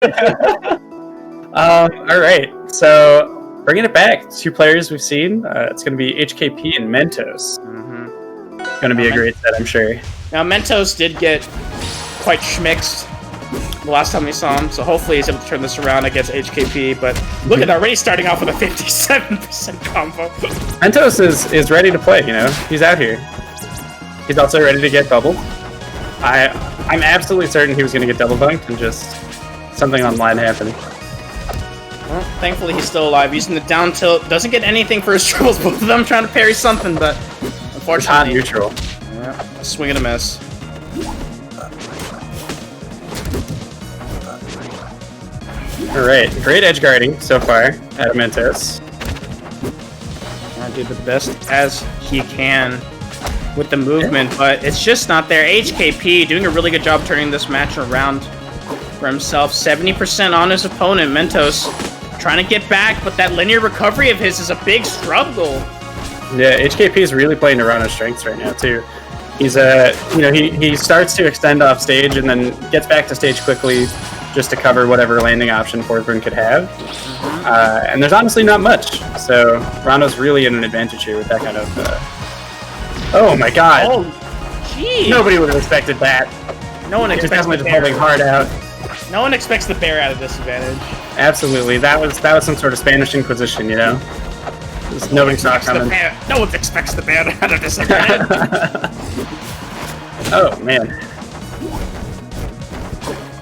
All right, so bringing it back, 2 players we've seen. It's going to be HKP and Mentos. Going to be a great set, I'm sure. Now, Mentos did get quite schmixed the last time we saw him, so hopefully he's able to turn this around against HKP, but look at already starting off with a 57% combo. Mentos is ready to play, you know? He's out here. He's also ready to get bubbled. I'm absolutely certain he was going to get double bunked and just something online happened. Well, thankfully he's still alive. Using the down tilt, doesn't get anything for his trolls. Both of them trying to parry something, but unfortunately, it's hot neutral. Yeah, a swing and a miss. All right, great edge guarding so far out of Mentos. Trying to do the best as he can with the movement, but it's just not there. HKP doing a really good job turning this match around for himself. 70% on his opponent. Mentos trying to get back, but that linear recovery of his is a big struggle. Yeah, HKP is really playing Toronto's strengths right now too. He's he starts to extend off stage and then gets back to stage quickly just to cover whatever landing option Forsburn could have. And there's honestly not much, so Toronto's really in an advantage here with that kind of. Oh my God! Oh, jeez! Nobody would have expected that. No one expects definitely just holding hard out. No one expects the bear at a disadvantage. Absolutely, that was some sort of Spanish Inquisition, you know. Nobody saw it coming. No one expects the bear at a disadvantage. Oh man,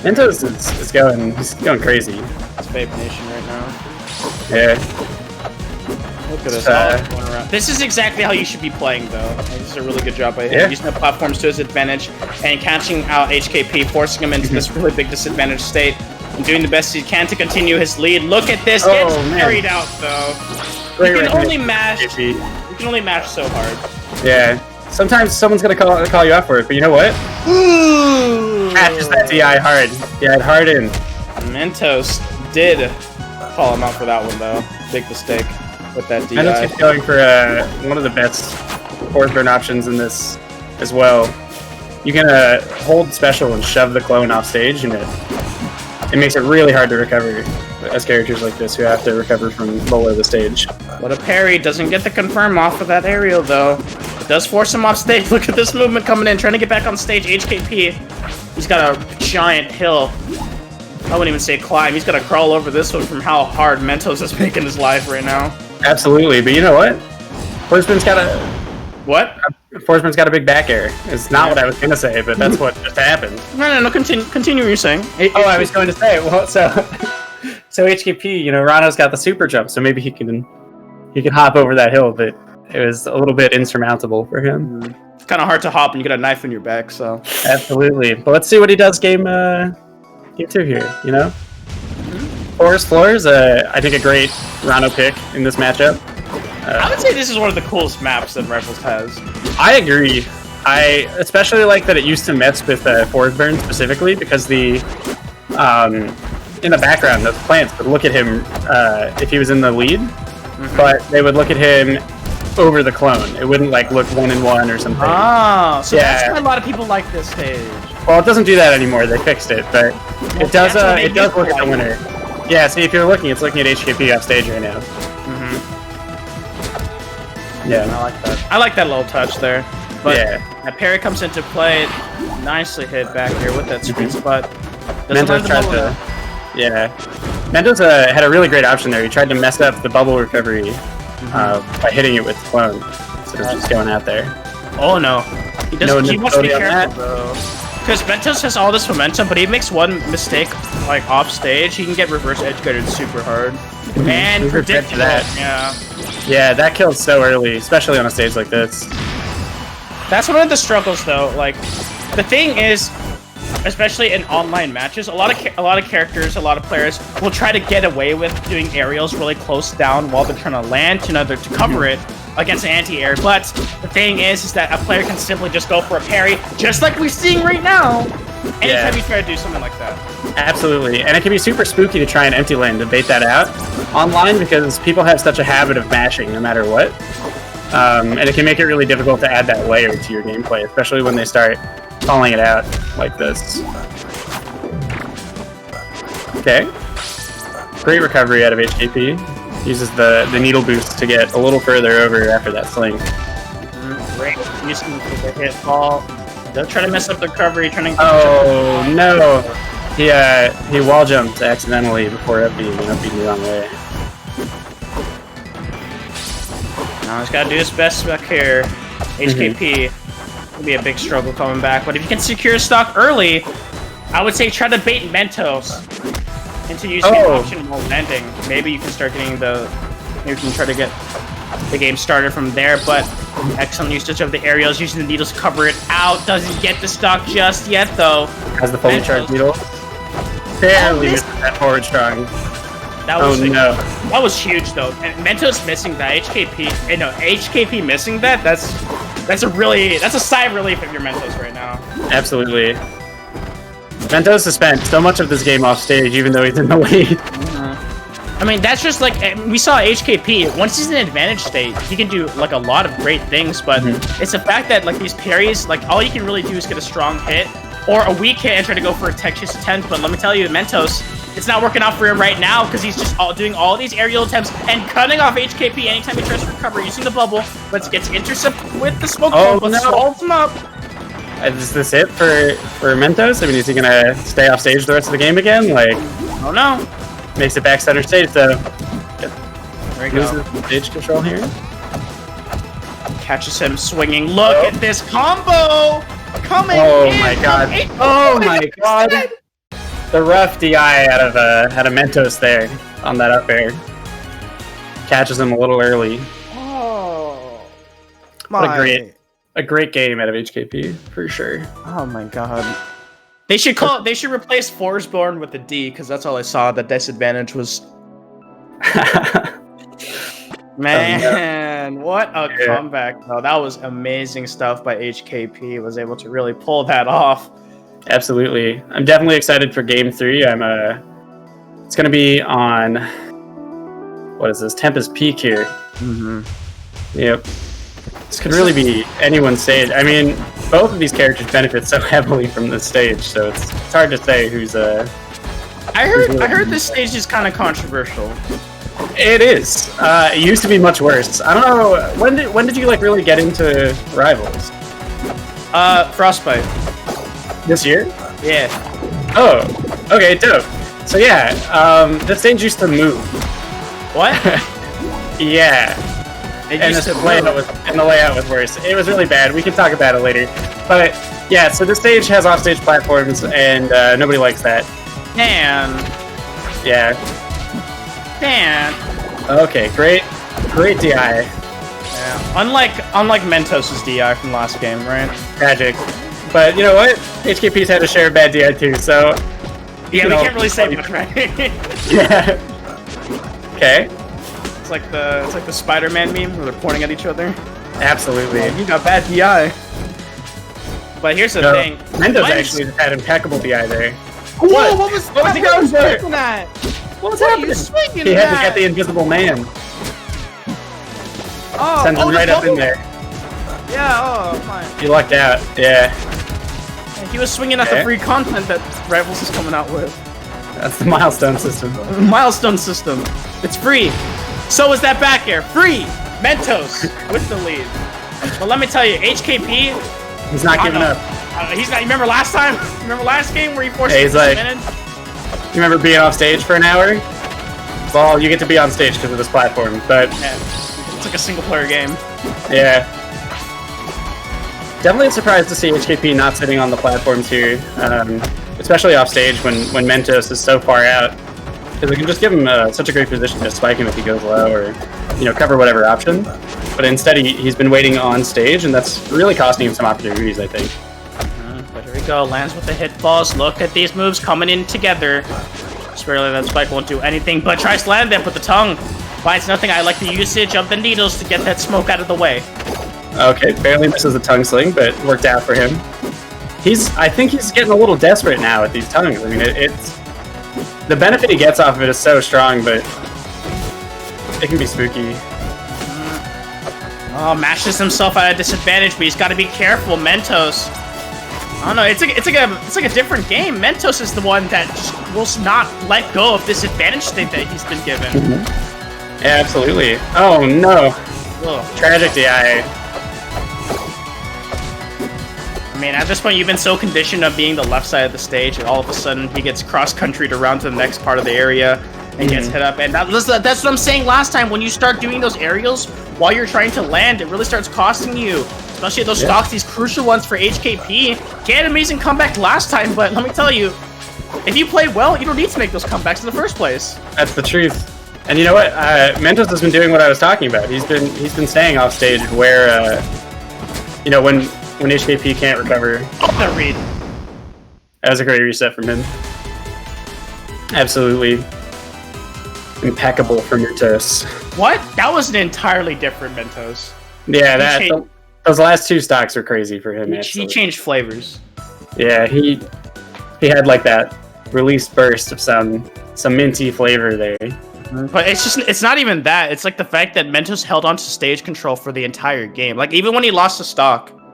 Mentos is going crazy. It's Vape Nation right now. Yeah. Look at this all going around. This is exactly how you should be playing, though. This is a really good job by him, using the platforms to his advantage and catching out HKP, forcing him into this really big disadvantaged state, and doing the best he can to continue his lead. Look at this, gets carried out though. You can only mash. You can only mash so hard. Yeah. Sometimes someone's gonna call you out for it, but you know what? Ooh! Catches that DI hard. DI hard in. Mentos did call him out for that one though. Big mistake with that DI. Mentos keeps going for one of the best Forsburn options in this as well. You can hold special and shove the clone off stage, and it makes it really hard to recover as characters like this who have to recover from below the stage. But a parry doesn't get the confirm off of that aerial though. It does force him off stage. Look at this movement coming in, trying to get back on stage. HKP, he's got a giant hill. I wouldn't even say climb. He's got to crawl over this one from how hard Mentos is making his life right now. Absolutely, but you know what? Forsburn's got a... What? Forsburn's got a big back air. It's not what I was going to say, but that's what just happened. No, continue what you're saying. I was going to say, well, so HKP, you know, Rano's got the super jump, so maybe he can hop over that hill, but it was a little bit insurmountable for him. It's kind of hard to hop when you got a knife in your back, so... Absolutely. But let's see what he does game 2 here, you know? Forest Floors, I think a great Rano pick in this matchup. I would say this is one of the coolest maps that Rivals has. I agree. I especially like that it used to mess with Forsburn specifically because the in the background the plants would look at him if he was in the lead, but they would look at him over the clone. It wouldn't like look 1-in-1 or something. Ah, so that's why a lot of people like this stage. Well, it doesn't do that anymore. They fixed it, but it does look at the winner. Yeah, see, if you're looking, it's looking at HKP off stage right now. Yeah, I like that. I like that little touch there. But that parry comes into play. Nicely hit back here with that sweet spot. Mentos tried to... Yeah. Mentos had a really great option there. He tried to mess up the bubble recovery by hitting it with the clone instead of just going out there. Oh no. He must be careful though. Because Mentos has all this momentum, but he makes one mistake, like off stage, he can get reverse edge guarded super hard. And predictable. Yeah, that kills so early, especially on a stage like this. That's one of the struggles, though. Like, the thing is, especially in online matches, a lot of characters, a lot of players will try to get away with doing aerials really close down while they're trying to land, to cover it against an anti-air. But the thing is that a player can simply just go for a parry, just like we're seeing right now. Anytime you try to do something like that. Absolutely, and it can be super spooky to try and empty land to bait that out online because people have such a habit of mashing no matter what. And it can make it really difficult to add that layer to your gameplay, especially when they start calling it out like this. Okay. Great recovery out of HKP. Uses the needle boost to get a little further over after that sling. Great. Using the hit ball. They'll try to mess up the recovery, trying to... Oh, no! He wall jumped accidentally before up being the wrong way. Now he's got to do his best back here. HKP will be a big struggle coming back, but if you can secure stock early, I would say try to bait Mentos into using an option while landing. Maybe you can start getting maybe you can try to get the game started from there, but excellent usage of the aerials, using the needles to cover it out. Doesn't get the stock just yet, though. Has the fully charged needle. Barely missed that forward strong. That was no. That was huge, though. And Mentos missing that, HKP missing that, that's a sigh of relief if you're Mentos right now. Absolutely. Mentos has spent so much of this game off stage, even though he's in the lead. I mean, that's just like, we saw HKP, once he's in advantage state, he can do like a lot of great things, but it's the fact that like these parries, like all you can really do is get a strong hit, or a weak hit and try to go for a tech chase attempt, but let me tell you, Mentos, it's not working out for him right now, because he's just doing all these aerial attempts and cutting off HKP anytime he tries to recover using the bubble, but gets intercepted with the smoke bomb, but swallows him up. Is this it for Mentos? I mean, is he gonna stay off stage the rest of the game again? Like, I don't know. Makes it back center stage, though. There you go. Loses stage control here. Catches him swinging. Look at this combo coming in. My god. Oh my god. The rough DI out of Mentos there on that up air. Catches him a little early. Oh. What a great game out of HKP, for sure. Oh my god. They should replace Forsborn with a D, because that's all I saw. The disadvantage was. Man, what a comeback! though. That was amazing stuff by HKP. Was able to really pull that off. Absolutely, I'm definitely excited for Game 3. It's gonna be on. What is this? Tempest Peak here. Yep. This could really be anyone's stage. I mean, both of these characters benefit so heavily from this stage, so it's hard to say who's I heard this stage is kind of controversial. It is. It used to be much worse. I don't know. When did you like really get into Rivals? Frostbite. This year? Yeah. Oh. Okay. Dope. So yeah, this stage used to move. What? Yeah. And the layout was worse. It was really bad. We can talk about it later. But yeah, so this stage has offstage platforms, and nobody likes that. Man. Yeah. Man. Okay, great DI. Yeah. Unlike Mentos' DI from last game, right? Tragic. But you know what? HKP's had a share of bad DI too, so yeah, we can't really say much, right? Yeah. Okay. It's like the Spider-Man meme where they're pointing at each other. Absolutely. Oh, you got bad DI. But here's the thing. Mentos actually had impeccable DI there. Whoa! What was he going for? What was happening? He had to get the invisible man. Oh, sends him right up in there. Yeah. Oh, fine. He lucked out. Yeah. And he was swinging at the free content that Rivals is coming out with. That's the milestone system. Milestone system. It's free. So is that back air. Free! Mentos with the lead. But let me tell you, HKP... He's not giving up. He's not... You remember last time? Remember last game where he forced he's like... You remember being off stage for an hour? Well, you get to be on stage because of this platform, but... Yeah, it's like a single-player game. Yeah. Definitely surprised to see HKP not sitting on the platforms here. Especially off stage when Mentos is so far out. Because we can just give him such a great position to spike him if he goes low, or cover whatever option. But instead, he's been waiting on stage, and that's really costing him some opportunities, I think. But here we go, lands with the hitballs. Look at these moves coming in together. Really, that spike won't do anything, but tries to land them with the tongue. Finds nothing. I like the usage of the needles to get that smoke out of the way. Okay, barely misses the tongue sling, but worked out for him. I think he's getting a little desperate now with these tongues. I mean, it's the benefit he gets off of it is so strong, but it can be spooky. Oh, mashes himself at a disadvantage, but he's got to be careful. Mentos. I don't know. It's like a different game. Mentos is the one that just will not let go of this advantage state that he's been given. Yeah, absolutely. Oh no. Ugh. Tragedy. I mean, at this point, you've been so conditioned on being the left side of the stage, and all of a sudden, he gets cross-country to round to the next part of the area and gets hit up. And that's what I'm saying last time. When you start doing those aerials while you're trying to land, it really starts costing you. Especially those stocks, these crucial ones for HKP. He had an amazing comeback last time, but let me tell you, if you play well, you don't need to make those comebacks in the first place. That's the truth. And you know what? Mentos has been doing what I was talking about. He's been staying off stage where, you know, when HKP can't recover. Oh, that read. That was a great reset from him. Absolutely impeccable from Mentos. What? That was an entirely different Mentos. Yeah, those last two stocks were crazy for him. He changed flavors. Yeah, he had like that release burst of some minty flavor there. But it's not even that. It's like the fact that Mentos held on to stage control for the entire game. Like even when he lost the stock,